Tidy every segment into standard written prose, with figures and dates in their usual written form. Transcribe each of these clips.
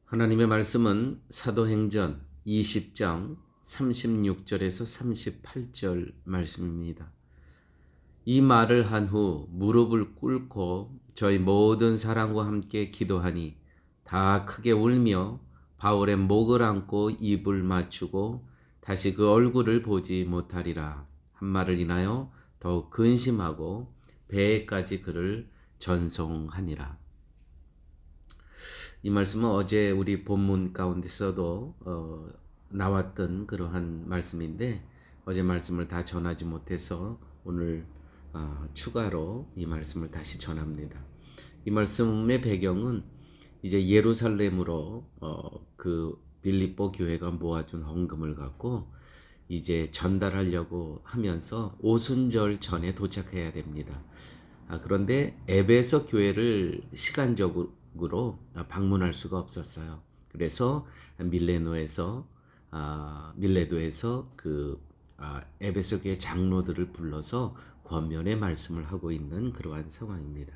하나님의 말씀은 사도행전 20장 36절에서 38절 말씀입니다. 이 말을 한 후 무릎을 꿇고 저희 모든 사람과 함께 기도하니 다 크게 울며 바울의 목을 안고 입을 맞추고 다시 그 얼굴을 보지 못하리라 한 말을 인하여 더욱 근심하고 배에까지 그를 전송하니라. 이 말씀은 어제 우리 본문 가운데서도 나왔던 그러한 말씀인데 어제 말씀을 다 전하지 못해서 오늘 추가로 이 말씀을 다시 전합니다. 이 말씀의 배경은 이제 예루살렘으로 그 빌립보 교회가 모아준 헌금을 갖고 이제 전달하려고 하면서 오순절 전에 도착해야 됩니다. 그런데 에베소 교회를 시간적으로 방문할 수가 없었어요. 그래서 밀레도에서 그 에베소 교회 장로들을 불러서 권면의 말씀을 하고 있는 그러한 상황입니다.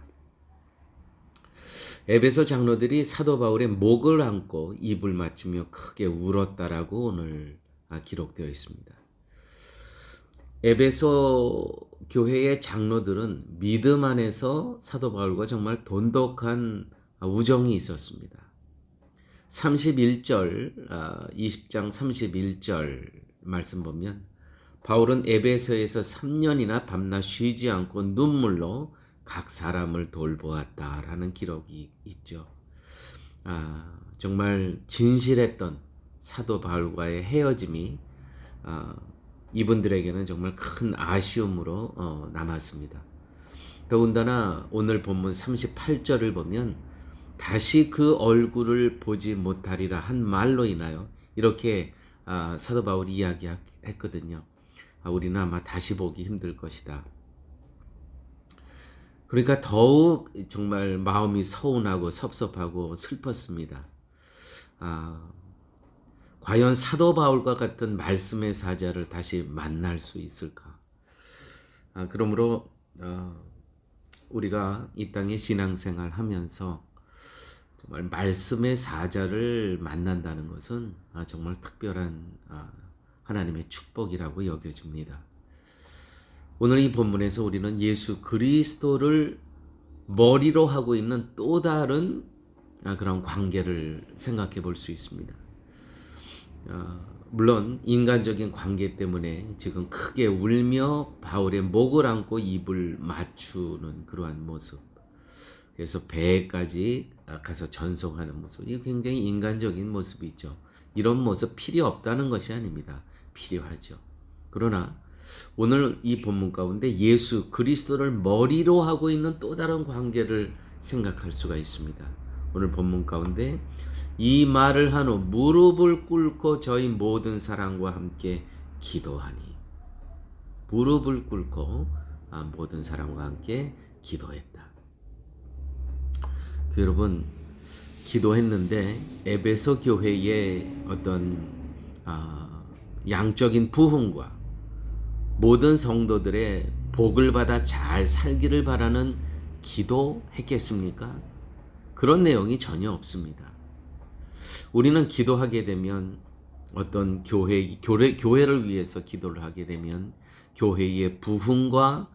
에베소 장로들이 사도 바울의 목을 안고 입을 맞추며 크게 울었다라고 오늘 기록되어 있습니다. 에베소 교회의 장로들은 믿음 안에서 사도 바울과 정말 돈독한 우정이 있었습니다. 31절, 20장 31절 말씀 보면 바울은 에베소에서 3년이나 밤낮 쉬지 않고 눈물로 각 사람을 돌보았다라는 기록이 있죠. 정말 진실했던 사도 바울과의 헤어짐이 이분들에게는 정말 큰 아쉬움으로 남았습니다. 더군다나 오늘 본문 38절을 보면 다시 그 얼굴을 보지 못하리라 한 말로 인하여 이렇게 사도 바울이 이야기했거든요. 우리는 아마 다시 보기 힘들 것이다. 그러니까 더욱 정말 마음이 서운하고 섭섭하고 슬펐습니다. 과연 사도 바울과 같은 말씀의 사자를 다시 만날 수 있을까? 그러므로 우리가 이 땅에 신앙생활 하면서 정말 말씀의 사자를 만난다는 것은 정말 특별한 하나님의 축복이라고 여겨집니다. 오늘 이 본문에서 우리는 예수 그리스도를 머리로 하고 있는 또 다른 그런 관계를 생각해 볼 수 있습니다. 물론 인간적인 관계 때문에 지금 크게 울며 바울의 목을 안고 입을 맞추는 그러한 모습, 그래서 배에까지 가서 전송하는 모습, 이 굉장히 인간적인 모습이죠. 이런 모습 필요 없다는 것이 아닙니다. 필요하죠. 그러나 오늘 이 본문 가운데 예수 그리스도를 머리로 하고 있는 또 다른 관계를 생각할 수가 있습니다. 오늘 본문 가운데 이 말을 한 후 무릎을 꿇고 저희 모든 사람과 함께 기도하니, 무릎을 꿇고 모든 사람과 함께 기도했다. 여러분, 기도했는데 에베소 교회의 어떤 양적인 부흥과 모든 성도들의 복을 받아 잘 살기를 바라는 기도했겠습니까? 그런 내용이 전혀 없습니다. 우리는 기도하게 되면 어떤 교회를 위해서 기도를 하게 되면 교회의 부흥과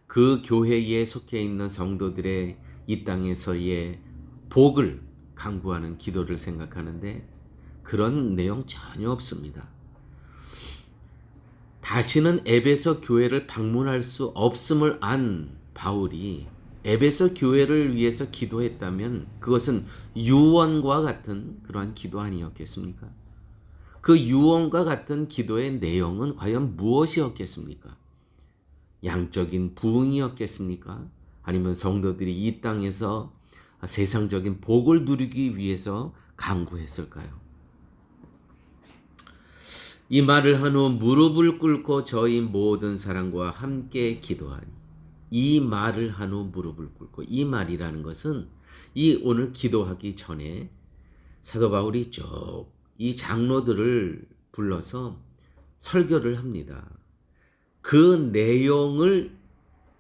그 교회에 속해 있는 성도들의 이 땅에서의 복을 간구하는 기도를 생각하는데 그런 내용 전혀 없습니다. 다시는 에베소 교회를 방문할 수 없음을 안 바울이 에베소 교회를 위해서 기도했다면 그것은 유언과 같은 그러한 기도 아니었겠습니까? 그 유언과 같은 기도의 내용은 과연 무엇이었겠습니까? 양적인 부흥이었겠습니까? 아니면 성도들이 이 땅에서 세상적인 복을 누리기 위해서 간구했을까요? 이 말을 한 후 무릎을 꿇고 저희 모든 사람과 함께 기도하니, 이 말을 한 후 무릎을 꿇고, 이 말이라는 것은 이 오늘 기도하기 전에 사도 바울이 쭉 이 장로들을 불러서 설교를 합니다. 그 내용을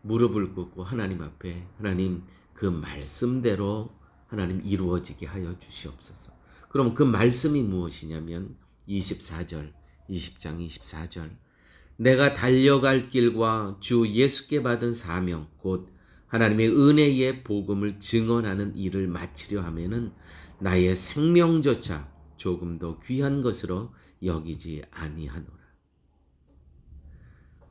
무릎을 꿇고 하나님 앞에, 하나님 그 말씀대로 하나님 이루어지게 하여 주시옵소서. 그럼 그 말씀이 무엇이냐면 20장 24절. 내가 달려갈 길과 주 예수께 받은 사명 곧 하나님의 은혜의 복음을 증언하는 일을 마치려 하면은 나의 생명조차 조금 더 귀한 것으로 여기지 아니하노라.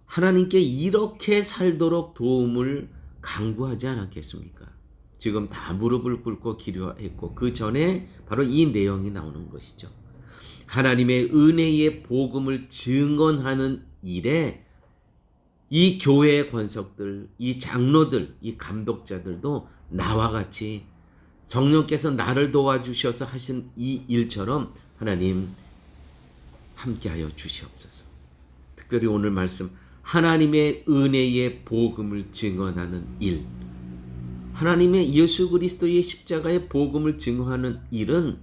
하나님께 이렇게 살도록 도움을 강구하지 않았겠습니까? 지금 다 무릎을 꿇고 기도했고 그 전에 바로 이 내용이 나오는 것이죠. 하나님의 은혜의 복음을 증언하는 일에 이 교회의 권석들, 이 장로들, 이 감독자들도 나와 같이 성령께서 나를 도와주셔서 하신 이 일처럼 하나님 함께하여 주시옵소서. 특별히 오늘 말씀 하나님의 은혜의 복음을 증언하는 일, 하나님의 예수 그리스도의 십자가의 복음을 증언하는 일은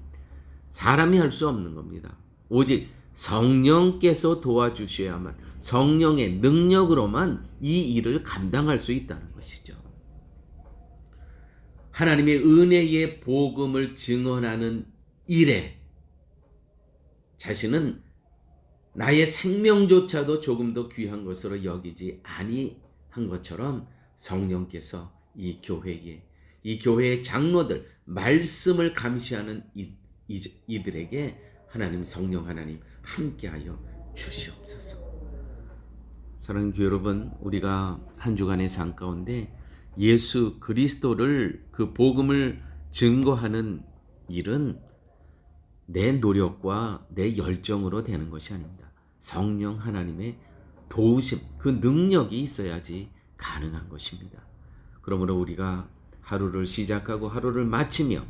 사람이 할 수 없는 겁니다. 오직 성령께서 도와주셔야만, 성령의 능력으로만 이 일을 감당할 수 있다는 것이죠. 하나님의 은혜의 복음을 증언하는 일에 자신은 나의 생명조차도 조금 더 귀한 것으로 여기지 아니한 것처럼 성령께서 이 교회의 장로들, 말씀을 감시하는 이들에게 하나님, 성령 하나님 함께하여 주시옵소서. 사랑하는 교회 여러분, 우리가 한 주간의 삶 가운데 예수 그리스도를, 그 복음을 증거하는 일은 내 노력과 내 열정으로 되는 것이 아닙니다. 성령 하나님의 도우심, 그 능력이 있어야지 가능한 것입니다. 그러므로 우리가 하루를 시작하고 하루를 마치며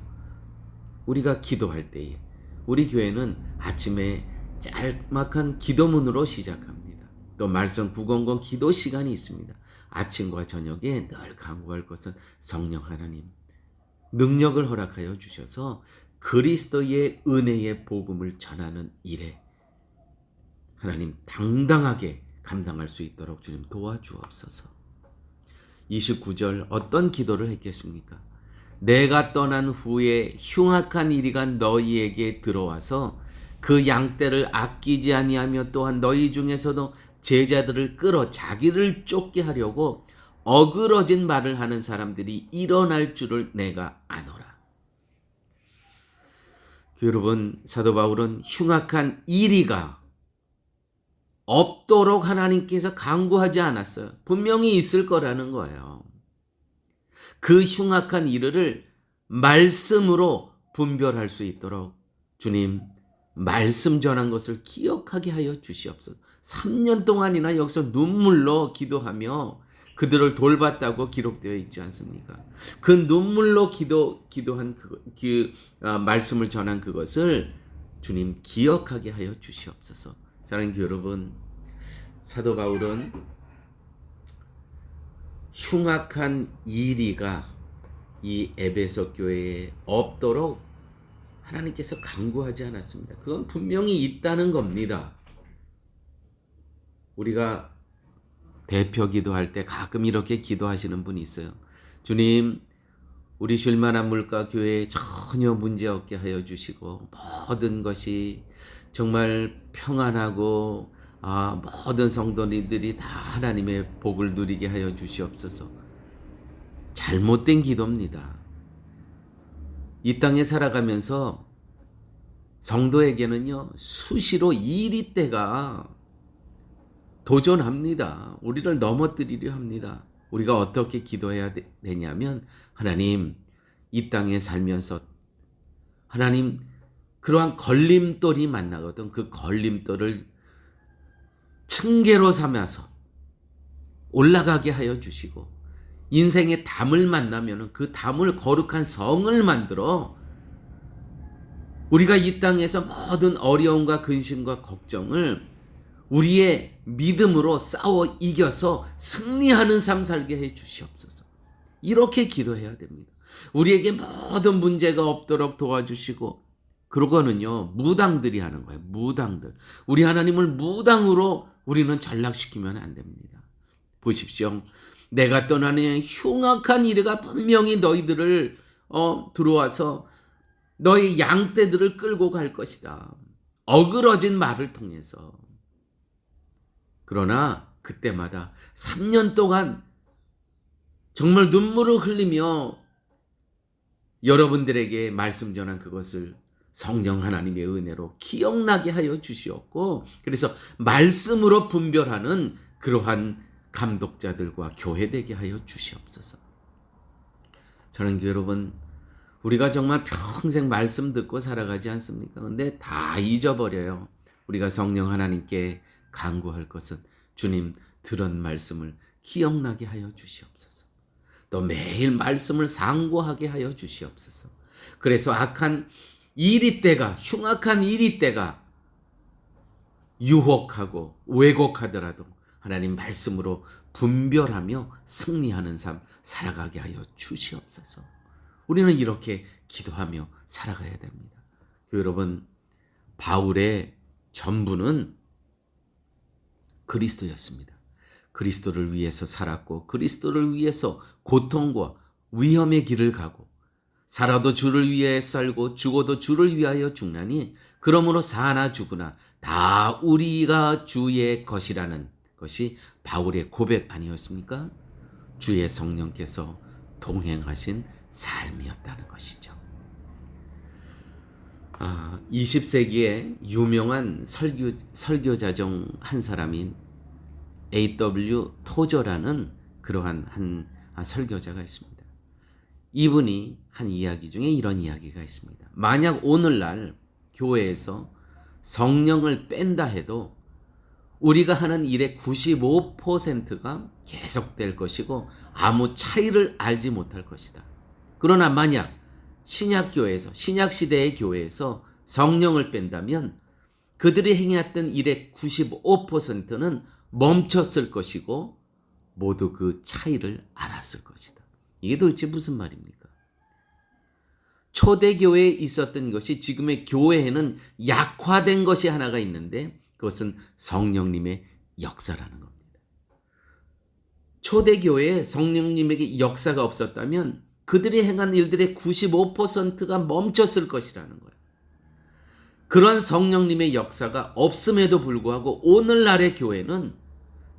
우리가 기도할 때에 우리 교회는 아침에 짤막한 기도문으로 시작합니다. 또 말씀 구건건 기도 시간이 있습니다. 아침과 저녁에 늘 간구할 것은 성령 하나님 능력을 허락하여 주셔서 그리스도의 은혜의 복음을 전하는 일에 하나님 당당하게 감당할 수 있도록 주님 도와주옵소서. 29절 어떤 기도를 했겠습니까? 내가 떠난 후에 흉악한 이리가 너희에게 들어와서 그 양떼를 아끼지 아니하며 또한 너희 중에서도 제자들을 끌어 자기를 쫓게 하려고 어그러진 말을 하는 사람들이 일어날 줄을 내가 아노라. 여러분, 사도 바울은 흉악한 이리가 없도록 하나님께서 강구하지 않았어요. 분명히 있을 거라는 거예요. 그 흉악한 일을 말씀으로 분별할 수 있도록 주님 말씀 전한 것을 기억하게 하여 주시옵소서. 3년 동안이나 여기서 눈물로 기도하며 그들을 돌봤다고 기록되어 있지 않습니까? 그 눈물로 기도한 말씀을 전한 그것을 주님 기억하게 하여 주시옵소서. 사랑하는 여러분, 사도 바울은 흉악한 이리가 이 에베소 교회에 없도록 하나님께서 강구하지 않았습니다. 그건 분명히 있다는 겁니다. 우리가 대표 기도할 때 가끔 이렇게 기도하시는 분이 있어요. 주님, 우리 쉴만한 물가 교회에 전혀 문제 없게 하여 주시고 모든 것이 정말 평안하고 모든 성도님들이 다 하나님의 복을 누리게 하여 주시옵소서. 잘못된 기도입니다. 이 땅에 살아가면서 성도에게는요 수시로 이리 때가 도전합니다. 우리를 넘어뜨리려 합니다. 우리가 어떻게 기도해야 되냐면 하나님, 이 땅에 살면서 하나님 그러한 걸림돌이 만나거든 그 걸림돌을 층계로 삼아서 올라가게 하여 주시고 인생의 담을 만나면 그 담을 거룩한 성을 만들어 우리가 이 땅에서 모든 어려움과 근심과 걱정을 우리의 믿음으로 싸워 이겨서 승리하는 삶 살게 해 주시옵소서. 이렇게 기도해야 됩니다. 우리에게 모든 문제가 없도록 도와주시고 그러고는요 무당들이 하는 거예요. 무당들. 우리 하나님을 무당으로 우리는 전락시키면 안 됩니다. 보십시오. 내가 떠나는 흉악한 이래가 분명히 너희들을 들어와서 너희 양떼들을 끌고 갈 것이다. 어그러진 말을 통해서. 그러나 그때마다 3년 동안 정말 눈물을 흘리며 여러분들에게 말씀 전한 그것을 성령 하나님의 은혜로 기억나게 하여 주시었고, 그래서 말씀으로 분별하는 그러한 감독자들과 교회되게 하여 주시옵소서. 사랑하는 교회 여러분, 우리가 정말 평생 말씀 듣고 살아가지 않습니까? 근데 다 잊어버려요. 우리가 성령 하나님께 간구할 것은 주님 들은 말씀을 기억나게 하여 주시옵소서. 또 매일 말씀을 상고하게 하여 주시옵소서. 그래서 악한 이리때가, 흉악한 이리때가 유혹하고 왜곡하더라도 하나님 말씀으로 분별하며 승리하는 삶 살아가게 하여 주시옵소서. 우리는 이렇게 기도하며 살아가야 됩니다. 여러분, 바울의 전부는 그리스도였습니다. 그리스도를 위해서 살았고, 그리스도를 위해서 고통과 위험의 길을 가고, 살아도 주를 위해 살고 죽어도 주를 위하여 죽나니 그러므로 사나 죽으나 다 우리가 주의 것이라는 것이 바울의 고백 아니었습니까? 주의 성령께서 동행하신 삶이었다는 것이죠. 20세기에 유명한 설교자 중 한 사람인 A.W. 토저라는 그러한 한 설교자가 있습니다. 이분이 한 이야기 중에 이런 이야기가 있습니다. 만약 오늘날 교회에서 성령을 뺀다 해도 우리가 하는 일의 95%가 계속될 것이고 아무 차이를 알지 못할 것이다. 그러나 만약 신약교회에서, 신약시대의 교회에서 성령을 뺀다면 그들이 행했던 일의 95%는 멈췄을 것이고 모두 그 차이를 알았을 것이다. 이게 도대체 무슨 말입니까? 초대교회에 있었던 것이 지금의 교회에는 약화된 것이 하나가 있는데 그것은 성령님의 역사라는 겁니다. 초대교회에 성령님에게 역사가 없었다면 그들이 행한 일들의 95%가 멈췄을 것이라는 거예요. 그런 성령님의 역사가 없음에도 불구하고 오늘날의 교회는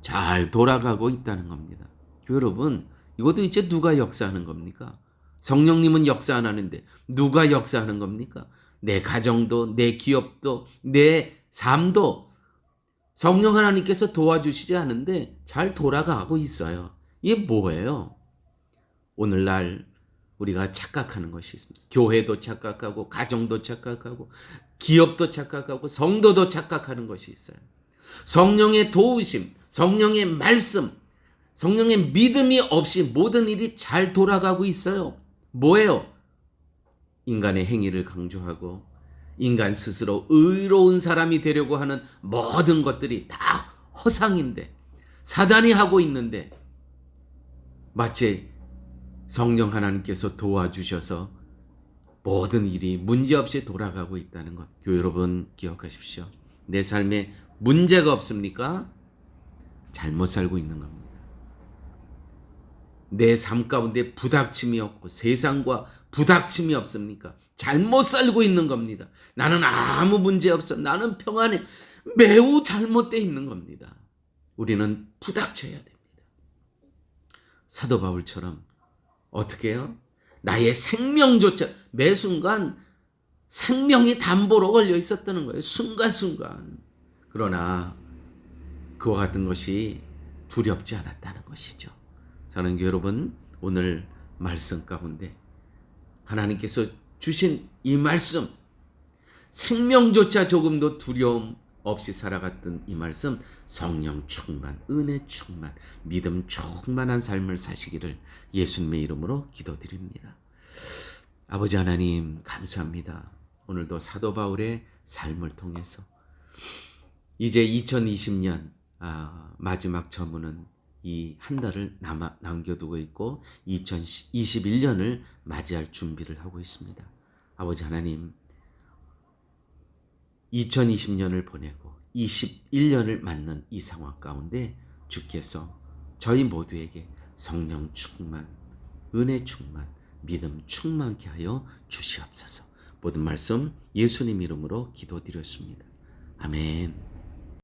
잘 돌아가고 있다는 겁니다. 여러분, 이것도 이제 누가 역사하는 겁니까? 성령님은 역사 안 하는데 누가 역사하는 겁니까? 내 가정도, 내 기업도, 내 삶도 성령 하나님께서 도와주시지 않은데 잘 돌아가고 있어요. 이게 뭐예요? 오늘날 우리가 착각하는 것이 있습니다. 교회도 착각하고 가정도 착각하고 기업도 착각하고 성도도 착각하는 것이 있어요. 성령의 도우심, 성령의 말씀, 성령의 믿음이 없이 모든 일이 잘 돌아가고 있어요. 뭐예요? 인간의 행위를 강조하고 인간 스스로 의로운 사람이 되려고 하는 모든 것들이 다 허상인데, 사단이 하고 있는데 마치 성령 하나님께서 도와주셔서 모든 일이 문제없이 돌아가고 있다는 것, 교회 여러분 기억하십시오. 내 삶에 문제가 없습니까? 잘못 살고 있는 겁니다. 내 삶 가운데 부닥침이 없고 세상과 부닥침이 없습니까? 잘못 살고 있는 겁니다. 나는 아무 문제 없어. 나는 평안해. 매우 잘못되어 있는 겁니다. 우리는 부닥쳐야 됩니다. 사도 바울처럼 어떻게 해요? 나의 생명조차 매 순간 생명이 담보로 걸려 있었다는 거예요. 순간순간. 그러나 그와 같은 것이 두렵지 않았다는 것이죠. 사랑하는 여러분, 오늘 말씀 가운데 하나님께서 주신 이 말씀, 생명조차 조금도 두려움 없이 살아갔던 이 말씀, 성령 충만, 은혜 충만, 믿음 충만한 삶을 사시기를 예수님의 이름으로 기도드립니다. 아버지 하나님 감사합니다. 오늘도 사도 바울의 삶을 통해서 이제 2020년 마지막 저문은 이 한 달을 남겨두고 있고 2021년을 맞이할 준비를 하고 있습니다. 아버지 하나님, 2020년을 보내고 21년을 맞는 이 상황 가운데 주께서 저희 모두에게 성령 충만, 은혜 충만, 믿음 충만케 하여 주시옵소서. 모든 말씀 예수님 이름으로 기도드렸습니다. 아멘.